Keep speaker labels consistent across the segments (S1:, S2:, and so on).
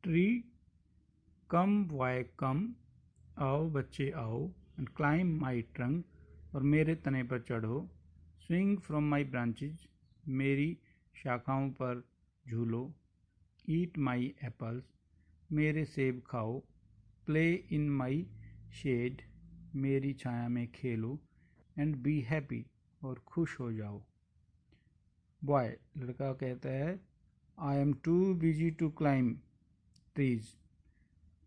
S1: Tree कम boy कम, आओ बच्चे आओ, एंड क्लाइम माई ट्रंक, और मेरे तने पर चढ़ो, स्विंग फ्रॉम माई ब्रांचेज, मेरी शाखाओं पर झूलो, ईट माई एप्पल्स, मेरे सेब खाओ, प्ले इन माई शेड, मेरी छाया में खेलो, एंड बी हैप्पी, और खुश हो जाओ। बॉय लड़का कहता है I am too busy to climb trees.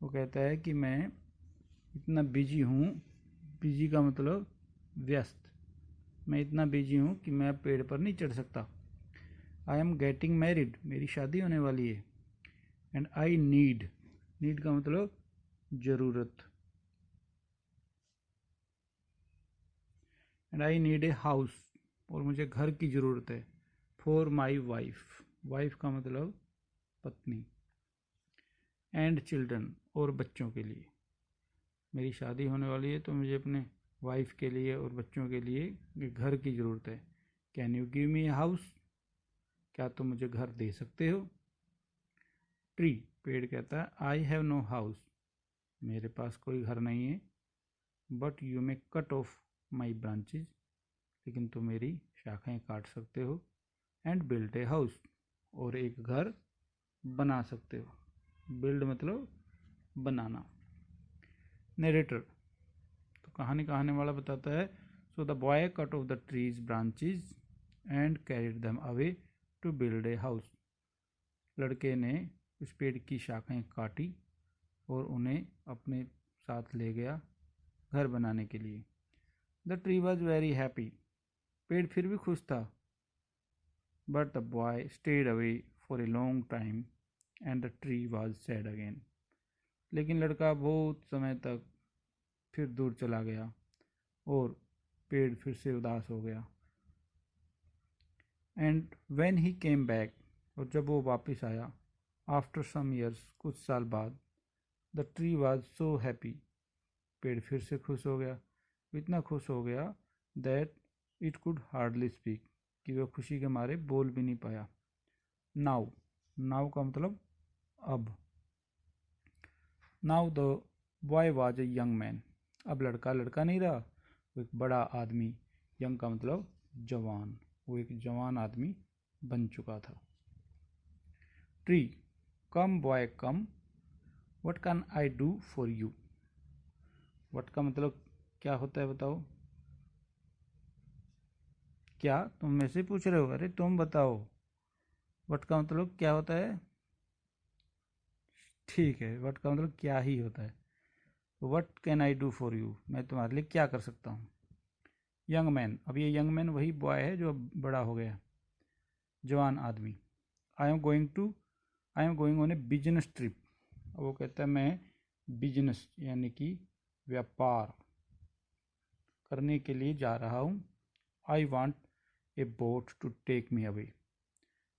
S1: वो कहता है कि मैं इतना बिजी हूँ, बिजी का मतलब व्यस्त, मैं इतना बिजी हूँ कि मैं पेड़ पर नहीं चढ़ सकता। आई एम गेटिंग मैरिड, मेरी शादी होने वाली है। एंड आई नीड, नीड का मतलब ज़रूरत। And I need a house, और मुझे घर की ज़रूरत है। फॉर माई वाइफ, वाइफ का मतलब पत्नी। एंड चिल्ड्रन, और बच्चों के लिए, मेरी शादी होने वाली है तो मुझे अपने वाइफ के लिए और बच्चों के लिए घर की ज़रूरत है। Can you give me a house, क्या तुम मुझे घर दे सकते हो। ट्री, पेड़ कहता है आई हैव नो हाउस, मेरे पास कोई घर नहीं है। But you may cut of my branches, लेकिन तुम मेरी शाखाएं काट सकते हो। एंड बिल्ड ए हाउस, और एक घर बना सकते हो। बिल्ड मतलब बनाना। नरेटर, तो कहानी कहानी वाला बताता है so the boy cut off the trees branches and carried them away to build a house. लड़के ने उस पेड़ की शाखाएं काटी और उन्हें अपने साथ ले गया घर बनाने के लिए। The tree was very happy, पेड़ फिर भी खुश था। But the boy stayed away for a long time and the tree was sad again. लेकिन लड़का बहुत समय तक फिर दूर चला गया और पेड़ फिर से उदास हो गया। And when he came back, और जब वो वापस आया आफ्टर सम ईयर्स, कुछ साल बाद, the tree was so happy, पेड़ फिर से खुश हो गया। इतना खुश हो गया that it could hardly speak, कि वह खुशी के मारे बोल भी नहीं पाया। नाउ, नाउ का मतलब अब। Now the boy was a young man, अब लड़का लड़का नहीं रहा, वो एक बड़ा आदमी। यंग का मतलब जवान, वो एक जवान आदमी बन चुका था। Tree, come boy come, what can I do for you. What का मतलब क्या होता है बताओ। क्या तुम में से पूछ रहे हो, अरे तुम बताओ। व्हाट का मतलब क्या होता है, ठीक है, व्हाट का मतलब क्या ही होता है। What can I do for you, मैं तुम्हारे लिए क्या कर सकता हूँ। यंग मैन, अब ये यंग मैन वही बॉय है जो बड़ा हो गया, जवान आदमी। I am going on A business trip. वो कहता है मैं बिजनेस यानी कि व्यापार करने के लिए जा रहा हूँ। I want a boat to take me away,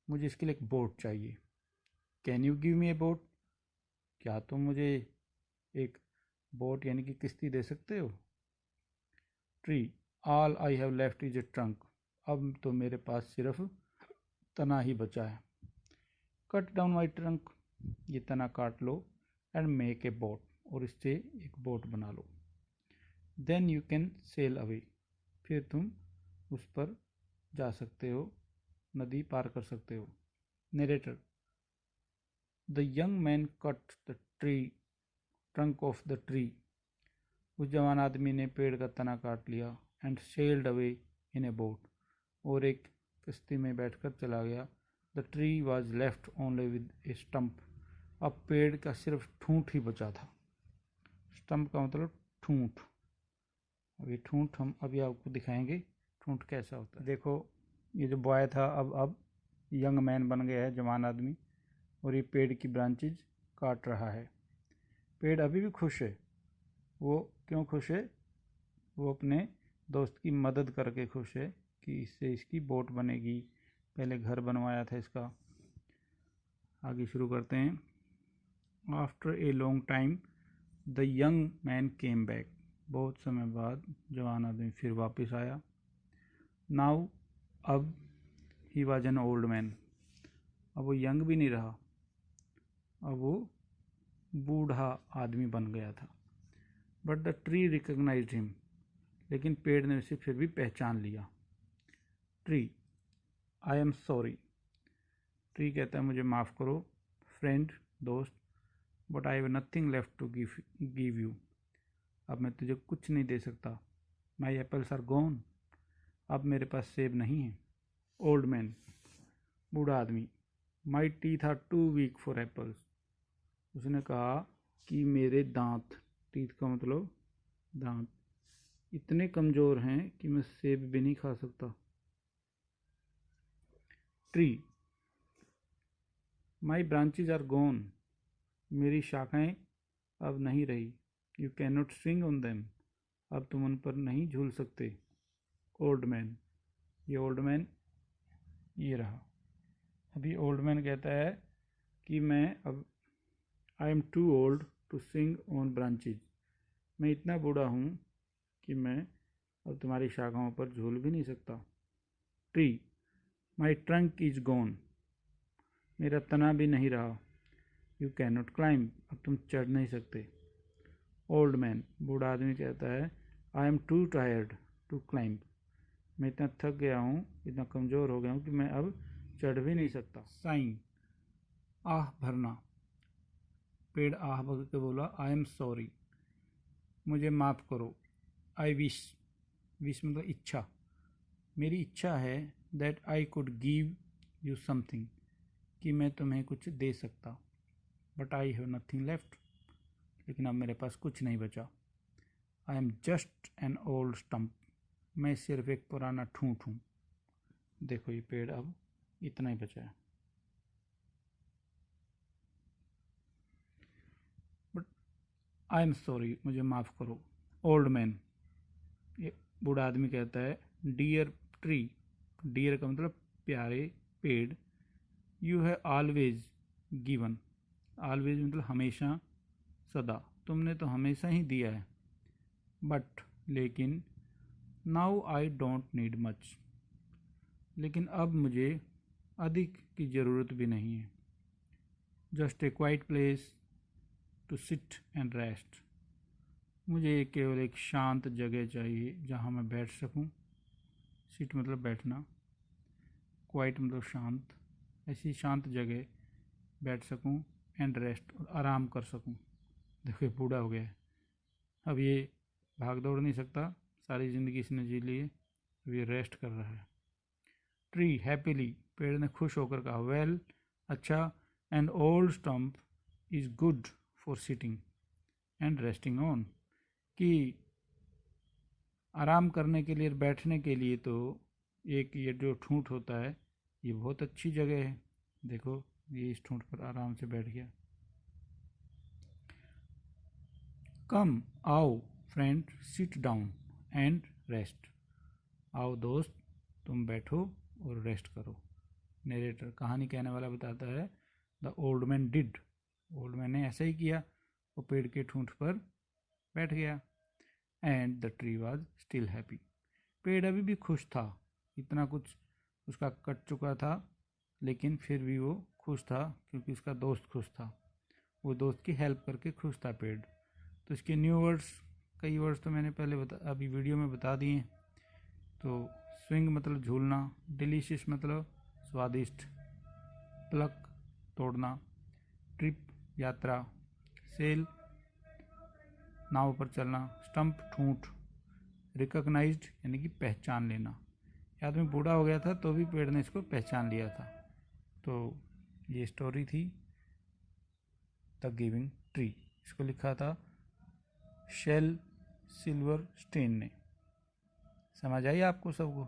S1: मुझे इसके लिए एक बोट चाहिए। Can you give me a boat, क्या तुम मुझे एक बोट यानी कि किश्ती दे सकते हो। Tree, all I have left is a trunk, अब तो मेरे पास सिर्फ तना ही बचा है। कट डाउन माई ट्रंक, ये तना काट लो। एंड मेक ए बोट, और इससे एक बोट बना लो। Then you can sail away, फिर तुम उस पर जा सकते हो, नदी पार कर सकते हो। Narrator, the young man cut the trunk of the tree, उस जवान आदमी ने पेड़ का तना काट लिया। And sailed away in A boat, और एक किश्ती में बैठकर चला गया। The tree was left only with A stump, अब पेड़ का सिर्फ ठूंठ ही बचा था। स्टम्प का मतलब ठूंठ। अभी ठूंठ हम अभी आपको दिखाएंगे ठूंठ कैसा होता है। देखो ये जो बॉय था अब यंग मैन बन गया है, जवान आदमी, और ये पेड़ की ब्रांचेज काट रहा है। पेड़ अभी भी खुश है। वो क्यों खुश है, वो अपने दोस्त की मदद करके खुश है कि इससे इसकी बोट बनेगी, पहले घर बनवाया था इसका। आगे शुरू करते हैं। After a long time the young man came back, बहुत समय बाद जवान आदमी फिर वापस आया। नाउ, अब he was an old man, अब वो यंग भी नहीं रहा, अब वो बूढ़ा आदमी बन गया था। But the tree recognised him, लेकिन पेड़ ने उसे फिर भी पहचान लिया। Tree, I am sorry. Tree कहता है मुझे माफ़ करो फ्रेंड, दोस्त, but I have nothing left to give you. अब मैं तुझे कुछ नहीं दे सकता। माई एप्पल्स आर गॉन, अब मेरे पास सेब नहीं है। ओल्ड मैन, बूढ़ा आदमी, my teeth are too weak for apples. उसने कहा कि मेरे दांत, टीथ का मतलब दांत, इतने कमज़ोर हैं कि मैं सेब भी नहीं खा सकता। Tree, my branches are gone, मेरी शाखाएं अब नहीं रही। You can not swing on them, अब तुम उन पर नहीं झूल सकते। ओल्ड मैन, ये ओल्ड मैन ये रहा। अभी ओल्ड मैन कहता है कि मैं अब I am too old to swing on branches, मैं इतना बूढ़ा हूँ कि मैं अब तुम्हारी शाखाओं पर झूल भी नहीं सकता। Tree, my trunk is gone, मेरा तना भी नहीं रहा। यू कैन नॉट क्लाइंब, अब तुम चढ़ नहीं सकते। ओल्ड मैन, बूढ़ा आदमी कहता है I am too tired to climb, मैं इतना थक गया हूँ, इतना कमज़ोर हो गया हूँ कि मैं अब चढ़ भी नहीं सकता। साइंग, आह भरना। पेड़ आह भर के बोला आई एम सॉरी, मुझे माफ़ करो। आई विश, विश मतलब इच्छा, मेरी इच्छा है that I could give you something, कि मैं तुम्हें कुछ दे सकता। But I have nothing left, लेकिन अब मेरे पास कुछ नहीं बचा। I am just an old stump, मैं सिर्फ एक पुराना ठूंठ हूँ। देखो ये पेड़ अब इतना ही बचा है। बट आई एम सॉरी, मुझे माफ़ करो। ओल्ड मैन, ये बूढ़ा आदमी कहता है डियर ट्री, डियर का मतलब प्यारे पेड़, you have always given, always मतलब हमेशा, सदा, तुमने तो हमेशा ही दिया है। बट लेकिन now I don't need much, लेकिन अब मुझे अधिक की ज़रूरत भी नहीं है। Just a quiet place to sit and rest, मुझे केवल एक शांत जगह चाहिए जहाँ मैं बैठ सकूँ। सिट मतलब बैठना, क्वाइट मतलब शांत, ऐसी शांत जगह बैठ सकूँ, एंड रेस्ट और आराम कर सकूँ। देखो ये बूढ़ा हो गया है, अब ये भाग दौड़ नहीं सकता, सारी ज़िंदगी इसने जी ली है, अब ये रेस्ट कर रहा है। ट्री हैप्पीली, पेड़ ने खुश होकर कहा वेल, अच्छा, and old stump is good for sitting and resting on, कि आराम करने के लिए, बैठने के लिए तो एक ये जो ठूंठ होता है ये बहुत अच्छी जगह है। देखो ये इस ठूंठ पर आराम से बैठ गया। कम, आओ friend, sit down and rest, आओ दोस्त तुम बैठो और रेस्ट करो। नरेटर, कहानी कहने वाला बताता है the old man did, old man ने ऐसा ही किया, वो पेड़ के ठूंठ पर बैठ गया। And the tree was still happy, पेड़ अभी भी खुश था, इतना कुछ उसका कट चुका था लेकिन फिर भी वो खुश था क्योंकि उसका दोस्त खुश था, वो दोस्त की हेल्प करके खुश था पेड़। तो इसके न्यू वर्ड्स, कई वर्ड्स तो मैंने पहले अभी वीडियो में बता दिए। तो स्विंग मतलब झूलना, डिलीशियस मतलब स्वादिष्ट, प्लक तोड़ना, ट्रिप यात्रा, सेल नाव पर चलना, स्टंप ठूंठ, रिकॉग्नाइज्ड यानी कि पहचान लेना। ये आदमी बूढ़ा हो गया था तो भी पेड़ ने इसको पहचान लिया था। तो ये स्टोरी थी द गिविंग ट्री, इसको लिखा था शेल सिल्वर स्टेन ने। समझ आई आपको सबको?